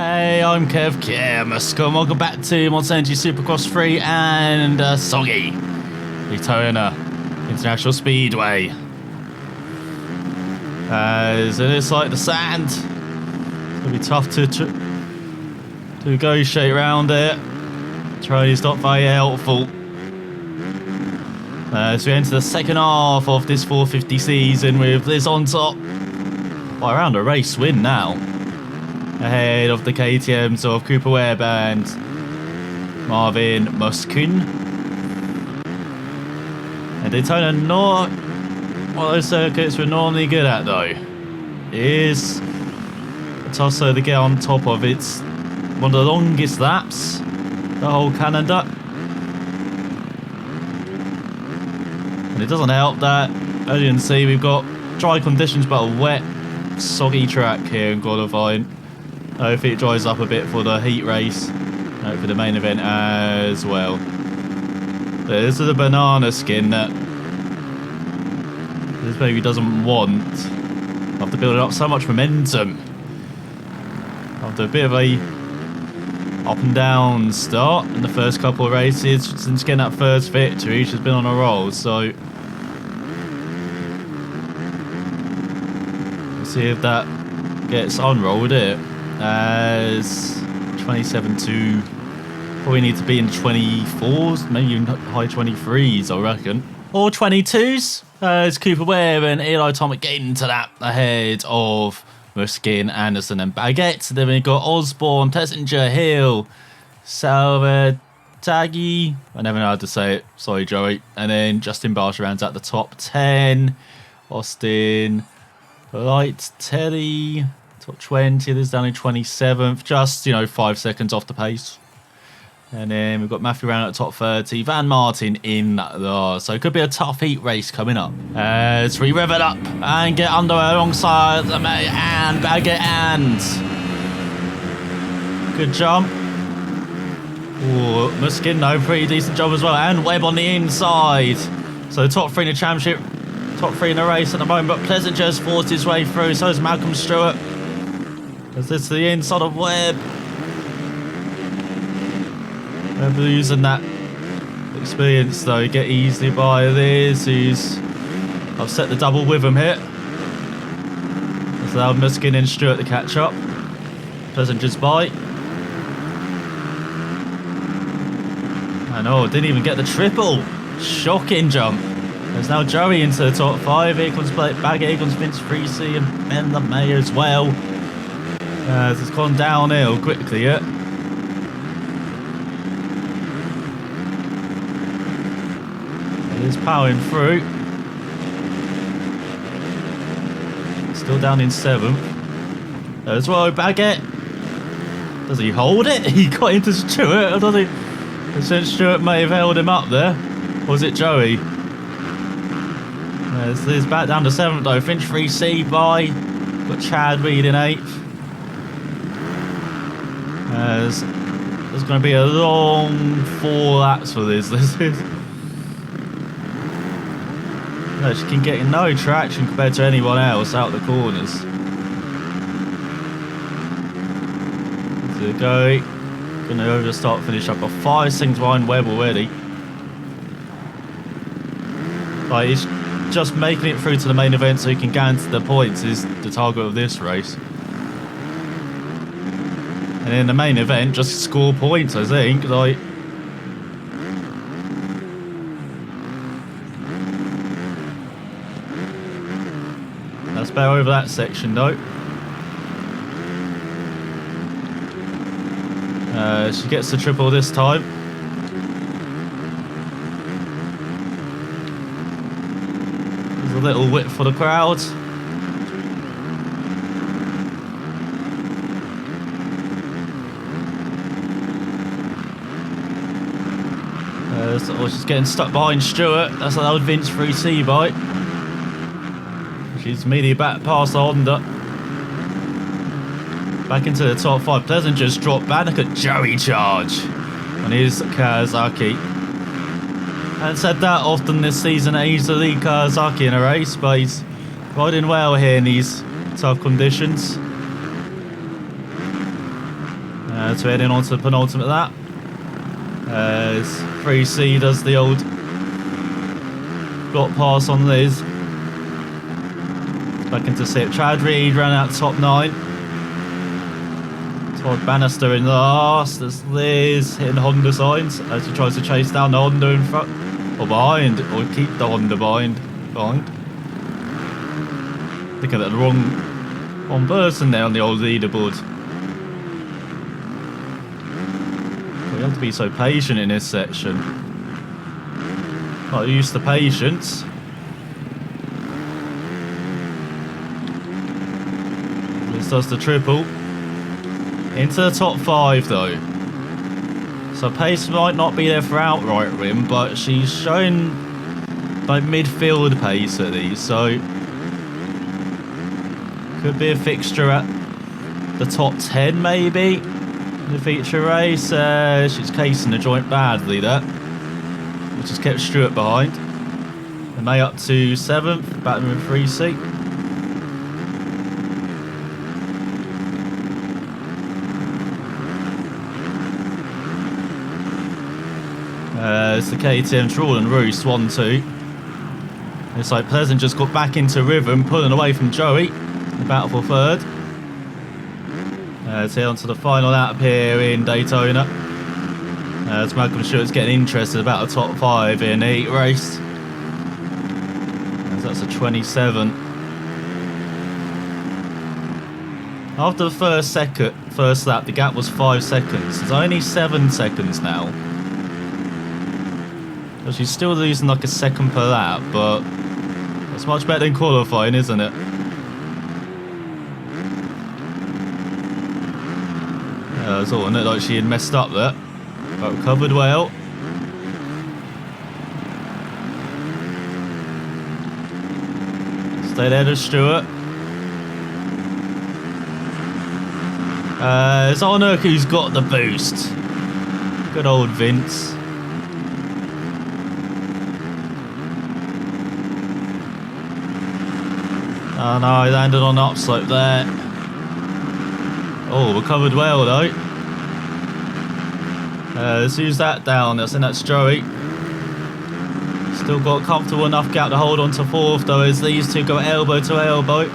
Hey, I'm Kev and welcome back to Monster Energy Supercross 3 and soggy Daytona International Speedway. As it looks like the sand, it's going to be tough to negotiate around it. Training not very helpful. As we enter the second half of this 450 season with Liz on top by around a race win now, ahead of the KTMs of Cooper Webb and Marvin Muskun. And Daytona, not one of those circuits we're normally good at though. It is a tosser to get on top of. It's one of the longest laps the whole calendar. And it doesn't help that, as you can see, we've got dry conditions but a wet, soggy track here in qualifying. Hopefully it dries up a bit for the heat race, for the main event as well. This is a banana skin that this baby doesn't want after building up so much momentum. After a bit of a up and down start in the first couple of races since getting that first victory, she's been on a roll, so let's see if that gets unrolled it. As 27-2, probably need to be in 24s, maybe even high 23s, I reckon. Or 22s, as Cooper Webb and Eli Thomas get into that ahead of Muskin, Anderson and Baguette. Then we've got Osborne, Plessinger, Hill, Salvataggi, I never know how to say it, sorry Joey. And then Justin Barsh rounds out the top 10. Austin, Light, Teddy, top 20, there's down in 27th, just, 5 seconds off the pace. And then we've got Matthew Round at top 30, Van Martin in there. So it could be a tough heat race coming up. As we rev it up and get underway alongside the and Baguette and good jump. Ooh, Muskin, pretty decent job as well. And Webb on the inside. So top 3 in the championship, top 3 in the race at the moment. But Plessinger's forced his way through, so is Malcolm Stewart. As this to the inside of Webb. Webb losing that experience though, get easily by Liz, who's upset the double with him here. It's allowed Muskin and Stewart to catch up. Plessinger's bite. I know, didn't even get the triple. Shocking jump. There's now Joey into the top 5. Here comes Baguette, here comes Vince Freesey and Ben LeMay as well. As it's gone downhill quickly yet. It is powering through. Still down in 7th. As well, Baguette. Does he hold it? He got into Stewart, or does he? Since Stewart may have held him up there. Or was it Joey? There's back down to 7th though. Finch 3C by. Got Chad Reed in 8th. As there's going to be a long 4 laps for this. No, she can get no traction compared to anyone else out the corners. To go. Going to over start finish up. Got 5 seconds behind Webb already. Like, he's just making it through to the main event so he can guarantee the points is the target of this race. And in the main event, just score points, I think. Like, that's better over that section, though. She gets the triple this time. There's a little whip for the crowd. She's getting stuck behind Stewart. That's allowed Vince 3C by. She's immediately back past the Honda. Back into the top 5. Plessinger's dropped back. Look at Joey charge on his Kawasaki. I haven't said that often this season that he's the lead Kawasaki in a race, but he's riding well here in these tough conditions. So heading on to the penultimate lap. As 3C does the old block pass on Liz. Back into 6th. Chad Reed ran out top 9. Todd Bannister in last. There's Liz hitting Honda signs as he tries to chase down the Honda in front. Or behind. Or keep the Honda behind. Looking at the wrong person there on the old leaderboard. You have to be so patient in this section. Not used to patience. This does the triple. Into the top 5 though. So pace might not be there for outright rim, but she's showing like midfield pace at these, so could be a fixture at the top 10 maybe. The feature race, she's casing the joint badly there, which has kept Stewart behind. And May up to 7th, battling with 3C. It's the KTM Trawl and Roos 1-2. It's like Pleasant just got back into rhythm, pulling away from Joey. The battle for 3rd. Let's head on to the final lap here in Daytona. As Malcolm Stewart's getting interested about the top 5 in the heat race. As that's a 27. After the first lap, the gap was 5 seconds. It's only 7 seconds now. So she's still losing like a second per lap, but it's much better than qualifying, isn't it? I thought it looked like she had messed up there, but recovered well. Stay there to Stewart. It's Onuk who's got the boost. Good old Vince. Oh no, he landed on the upslope there. Oh, recovered well though. Let's use that down. I think that's Joey. Still got a comfortable enough gap to hold on to 4th though, as these two go elbow to elbow.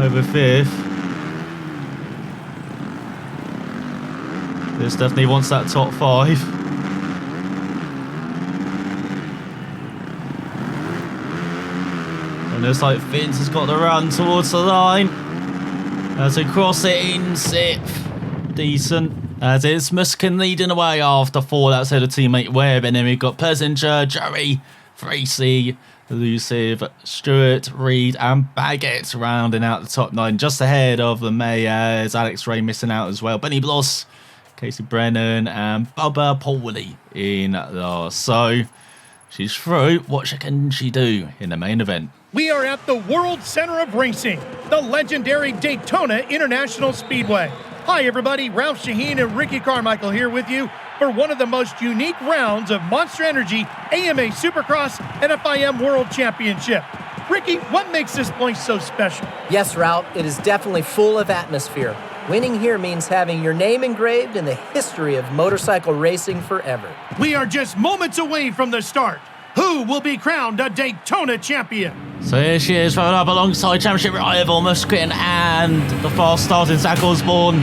Over 5th. This definitely wants that top 5. And looks like Vince has got the run towards the line. As they cross it in 6th. Decent. As it's Muskin leading away after 4. That's head of teammate Webb. And then we've got Plessinger, Joey, 3C, Elusive, Stewart, Reed, and Baggett rounding out the top 9. Just ahead of the Mayors. Alex Ray missing out as well. Benny Bloss, Casey Brennan, and Bubba Pauli in last. So she's through. What can she do in the main event? We are at the World Center of Racing, the legendary Daytona International Speedway. Hi everybody, Ralph Shaheen and Ricky Carmichael here with you for one of the most unique rounds of Monster Energy AMA Supercross and FIM World Championship. Ricky, what makes this place so special? Yes, Ralph, it is definitely full of atmosphere. Winning here means having your name engraved in the history of motorcycle racing forever. We are just moments away from the start. Who will be crowned a Daytona champion? So here she is, running up alongside championship rival Muskin and the fast starting Zach Osborne.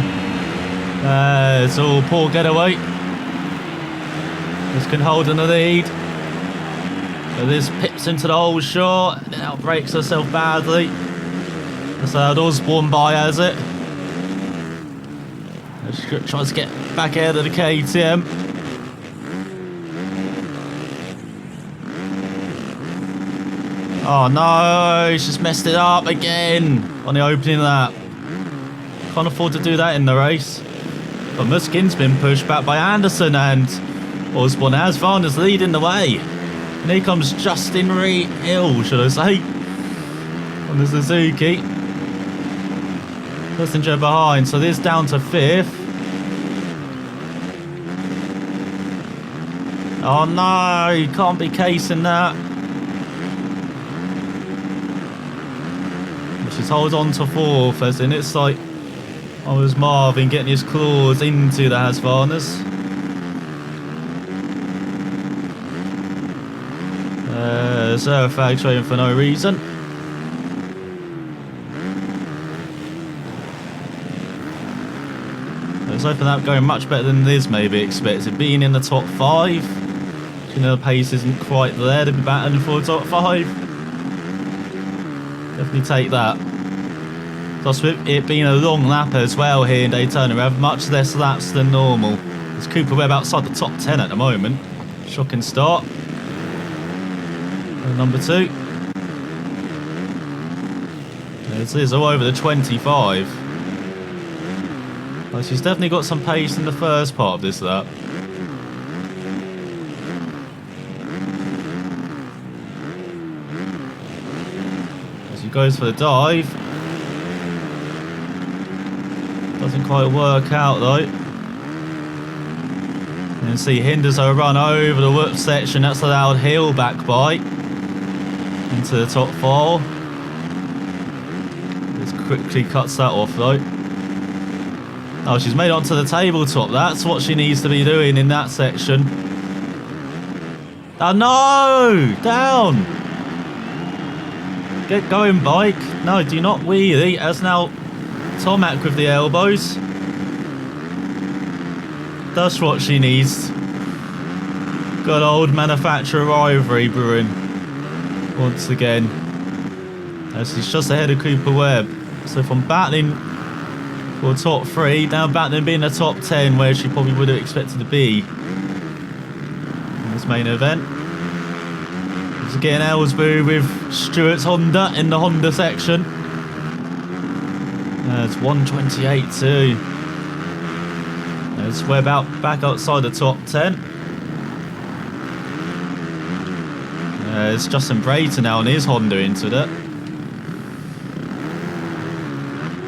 It's all poor getaway. Muskin holding the lead. So this pips into the hole short, then outbreaks herself badly. That's how Osborne by has it. She tries to get back ahead of the KTM. Oh no, she's messed it up again on the opening lap. Can't afford to do that in the race. But Muskin's been pushed back by Anderson and Osborne has found us leading the way. And here comes Justin Hill, should I say, on the Suzuki. Passenger behind, so this down to 5th. Oh no, you can't be casing that. She's holds on to 4th, as in it's like I was Marvin getting his claws into the Husqvarnas. Sarah Fag trading for no reason. Let's open that going much better than Liz maybe expected. Being in the top 5. You know, the pace isn't quite there to be battling for top 5. Definitely take that. Plus with it being a long lap as well here in Daytona, we have much less laps than normal. There's Cooper Webb outside the top 10 at the moment. Shocking start. And number 2. There's Liz all over the 25. Well, she's definitely got some pace in the first part of this lap. As she goes for the dive. Doesn't quite work out though. And see hinders her run over the whoop section. That's allowed heel back by into the top 4. Just quickly cuts that off though. Oh, she's made it onto the tabletop. That's what she needs to be doing in that section. Oh no! Down! Get going, bike. No, do not wheelie. As now Tomac with the elbows. That's what she needs. Good old manufacturer rivalry brewing. Once again. As she's just ahead of Cooper Webb. So from battling for top 3, now battling being the top 10 where she probably would have expected to be in this main event. She's getting Ellsbury with Stewart's Honda in the Honda section. It's 128.2. There's Webb out back outside the top 10. It's Justin Brayton now on his Honda into it.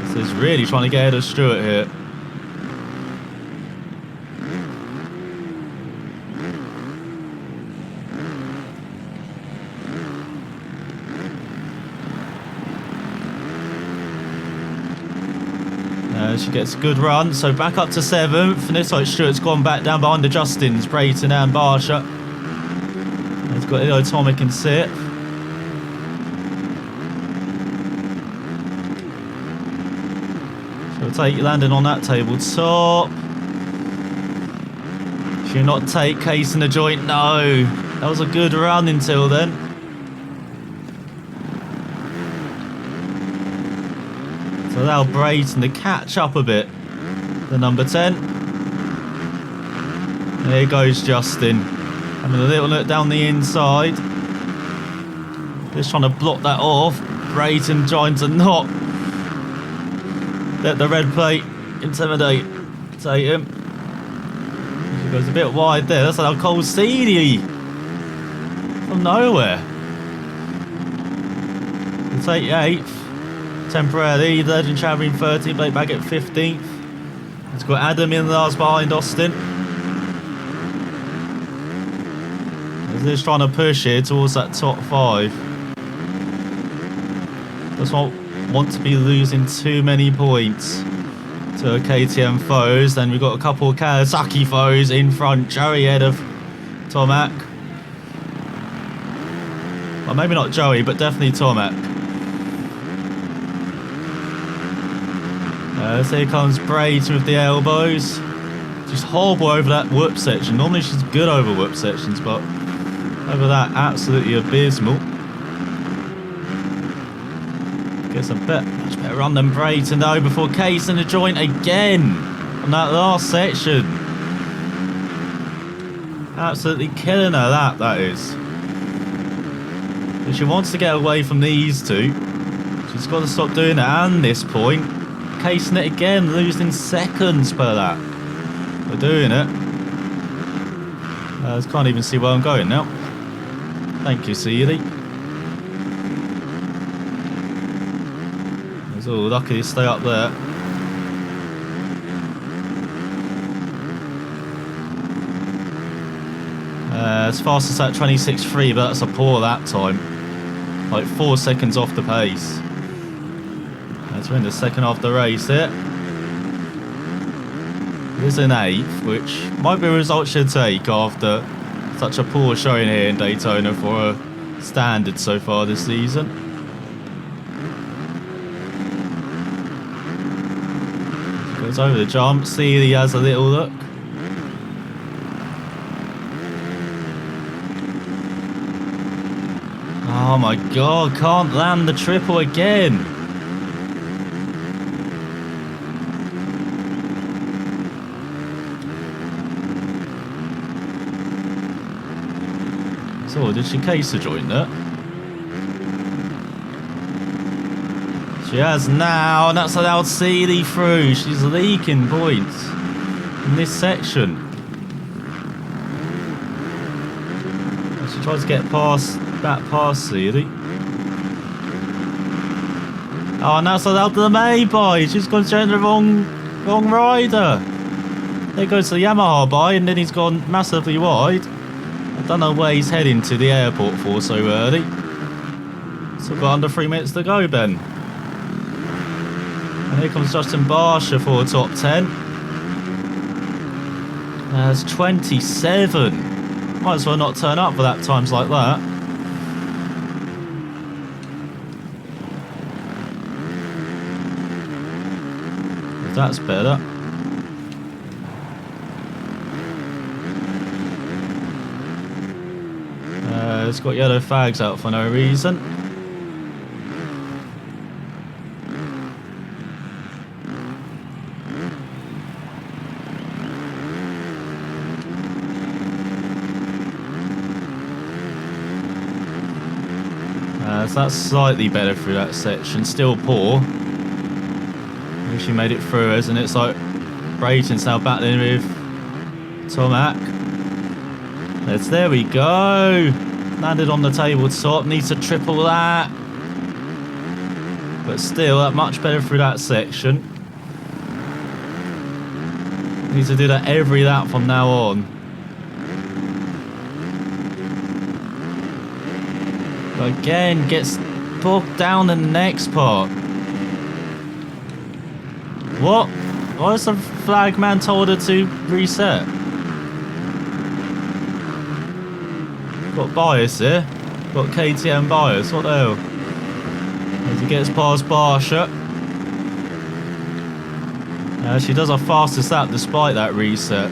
So he's really trying to get ahead of Stewart here. She gets a good run, so back up to 7th, and this like Stewart's gone back down behind the Justins, Brayton and Barsha. He's got Atomic in 6th. She'll take landing on that tabletop. She'll not take case in the joint, no. That was a good run until then. So allow Brayton to catch up a bit. The number 10. There goes Justin. Having a little look down the inside. Just trying to block that off. Brayton trying to not let the red plate intimidate him. He goes a bit wide there. That's like Cole Seedy from nowhere. He'll take 8th. Temporarily, Legend champion 13th, Blake back at 15th. It's got Adam in the last behind Austin. He's just trying to push here towards that top 5. Does not want to be losing too many points to her KTM foes. Then we've got a couple of Kawasaki foes in front. Joey ahead of Tomac. Well, maybe not Joey, but definitely Tomac. So here comes Brayton with the elbows. Just horrible over that whoop section. Normally she's good over whoop sections, but over that, absolutely abysmal. Gets a much better run than Brayton though before Case in the joint again on that last section. Absolutely killing her, that is. If she wants to get away from these two, she's got to stop doing that. And this point, casing it again, losing seconds per lap. We're doing it. I can't even see where I'm going now. Thank you, Seedy. He's all lucky to stay up there. As fast as that 26.3, but that's a poor lap time. Like 4 seconds off the pace. So in the second half of the race it is in 8th, which might be a result should take after such a poor showing here in Daytona for a standard so far this season. Goes over the jump, Seeley has a little look. Oh my god, can't land the triple again. So, did she case a joint that? She has now, and that's allowed Seeley through. She's leaking points in this section. And she tries to get back past Seeley. Oh, and that's allowed the May by. She's gone straight into the wrong rider. There goes the Yamaha by, and then he's gone massively wide. I don't know where he's heading to the airport for so early. Still got under 3 minutes to go, Ben. And here comes Justin Barsha for top 10. That's 27. Might as well not turn up for that times like that. That's better. It's got yellow flags out for no reason. So that's slightly better through that section. Still poor. She made it through us, and it's like Brayton's now battling with Tomac. There we go. Landed on the tabletop. Needs to triple that. But still, that much better through that section. Needs to do that every lap from now on. But again, gets bogged down in the next part. What? Why has the flag man told her to reset? Got bias here. Got KTM bias. What the hell? As he gets past Barsha. She does her fastest lap despite that reset.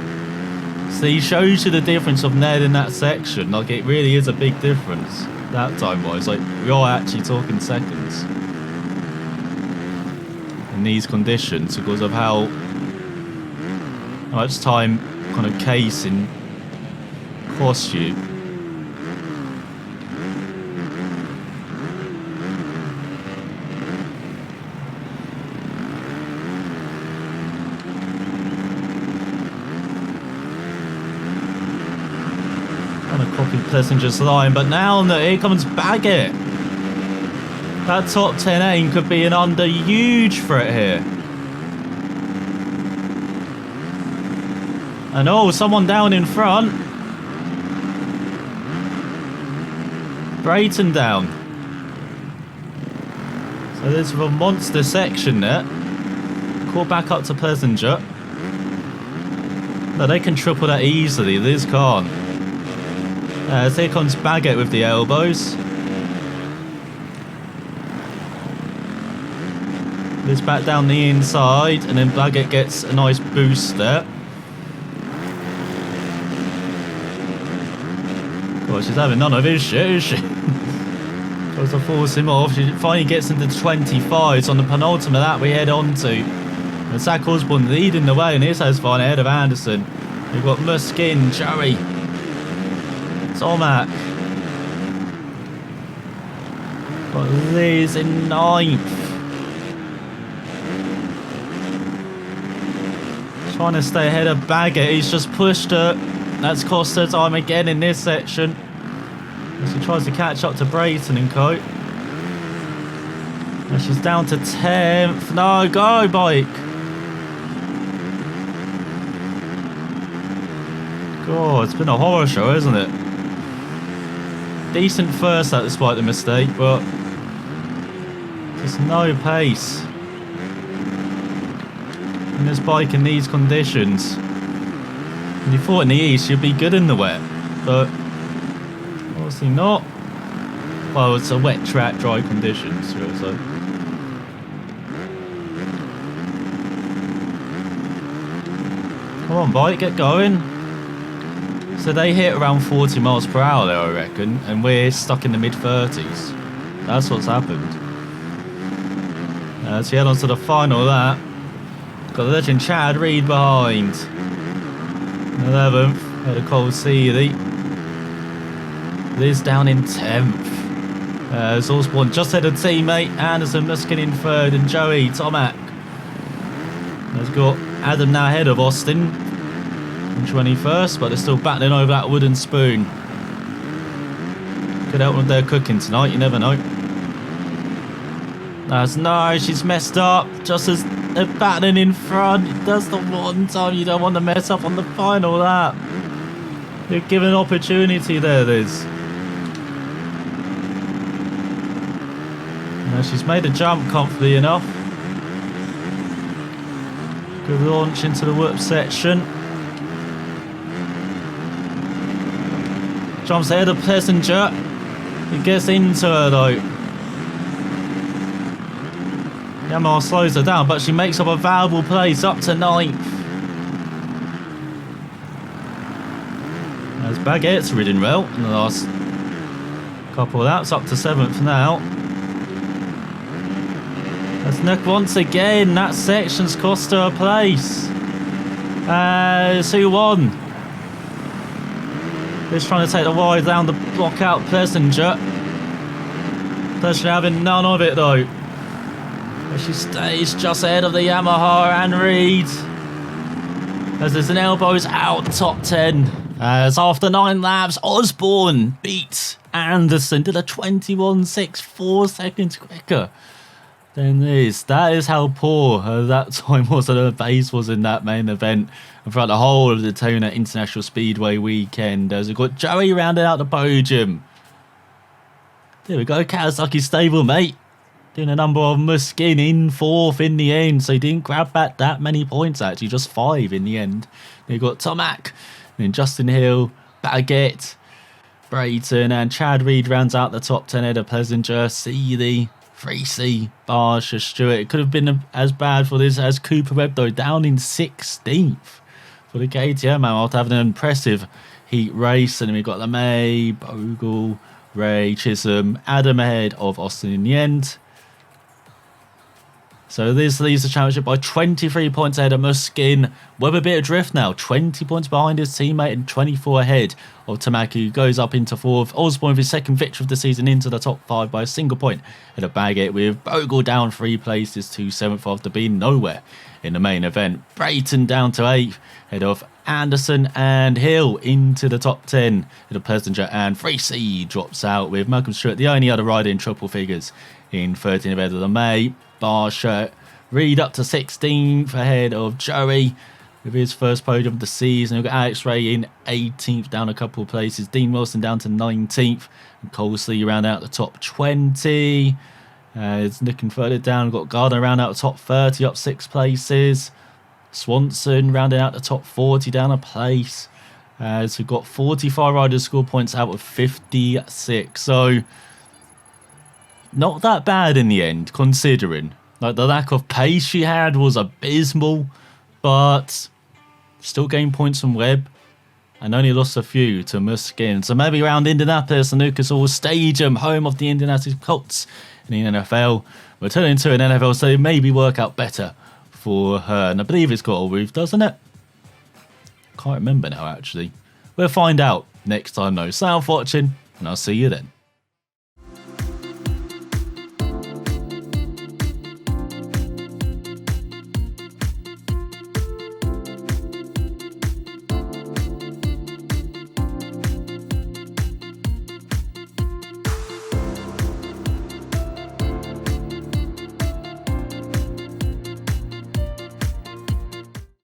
See, shows you the difference of Ned in that section. Like, it really is a big difference. That time wise. Like, we are actually talking seconds. In these conditions because of how much time kind of casing costs you. Trying to copy Plessinger's line, but now here comes Baggett. That top 10 aim could be an under huge threat here. And oh, someone down in front. Brayton down. So there's a monster section there. Call back up to Plessinger. No, they can triple that easily. Liz can't. So here comes Baggett with the elbows. Liz back down the inside, and then Baggett gets a nice boost there. God, she's having none of his shit, is she? Tries to force him off. She finally gets into 25s on the penultimate lap we head on to. And Zach Osborne leading the way, and here's has fine ahead of Anderson. We've got Muskin, Joey, Tomac. Got Liz in 9th. Trying to stay ahead of Baggett. He's just pushed her. That's cost her time again in this section. As she tries to catch up to Brayton and co. And she's down to 10th. No, go bike. God, it's been a horror show, isn't it? Decent first lap despite the mistake, but just no pace. in this bike in these conditions. And you thought in the east you'd be good in the wet, but obviously not. Well, it's a wet track, dry conditions, so. Come on, bike, get going. So they hit around 40 miles per hour there, I reckon, and we're stuck in the mid-30s. That's what's happened. So head on to the final lap. Got the legend Chad Reed behind. 11th, had a Cole Seeley. Liz down in 10th. Osborne just had a teammate. Anderson Muskin in 3rd, and Joey Tomac has got Adam now ahead of Austin in 21st, but they're still battling over that wooden spoon. Could help with their cooking tonight, you never know. That's no, she's messed up. Just as they're battling in front, that's the one time you don't want to mess up on the final lap. You're given an opportunity there, Liz. Now she's made a jump comfortably enough. Good launch into the whoop section. Jumps ahead of Plessinger. He gets into her though. Yamaha slows her down, but she makes up a valuable place up to 9th. As Baguette's ridden well in the last couple of laps, up to 7th now. As Nick once again, that section's cost her a place. Who won? Just trying to take the wide down the block out Plessinger. Plessinger having none of it though. But she stays just ahead of the Yamaha and Reed. As there's an elbows out top 10. As after 9 laps, Osborne beats Anderson to the 21.6, 4 seconds quicker than this. That is how poor that time was that her pace was in that main event. And throughout the whole of the Daytona International Speedway weekend, as we've got Joey rounding out the podium. There we go, Kawasaki stable, mate. Doing a number of Muskin in 4th in the end, so he didn't grab back that many points actually, just 5 in the end. Then you've got Tomac, then Justin Hill, Baguette, Brayton, and Chad Reed rounds out the top 10 head of Plessinger, Seeley, 3C, Barsha, Stewart. It could have been as bad for this as Cooper Webb though, down in 16th for the KTM after having an impressive heat race. And then we've got LeMay, Bogle, Ray, Chisholm, Adam ahead of Austin in the end. So this leaves the championship by 23 points ahead of Muskin. Webb a bit adrift now, 20 points behind his teammate and 24 ahead of Tamaki, who goes up into 4th. Osborne with his 2nd victory of the season into the top 5 by a single point at a Baguette, with Bogle down 3 places to 7th after being nowhere in the main event. Brayton down to 8th ahead of Anderson, and Hill into the top 10 at a Plessinger, and 3C drops out with Malcolm Stewart, the only other rider in triple figures, in 13th ahead of LeMay. Barsha, Reed up to 16th ahead of Joey with his first podium of the season. We've got Alex Ray in 18th, down a couple of places. Dean Wilson down to 19th. And Colesley round out the top 20. It's looking further down. We've got Gardner round out the top 30, up 6 places. Swanson rounding out the top 40, down a place. So we've got 45 riders score points out of 56. So not that bad in the end, considering. Like, the lack of pace she had was abysmal, but still gained points from Webb and only lost a few to Muskin. So maybe around Indianapolis and Lucas Oil Stadium, home of the Indianapolis Colts in the NFL, we're turning into an NFL, so maybe work out better for her. And I believe it's got a roof, doesn't it? Can't remember now, actually. We'll find out next time, though. So, thanks for watching, and I'll see you then.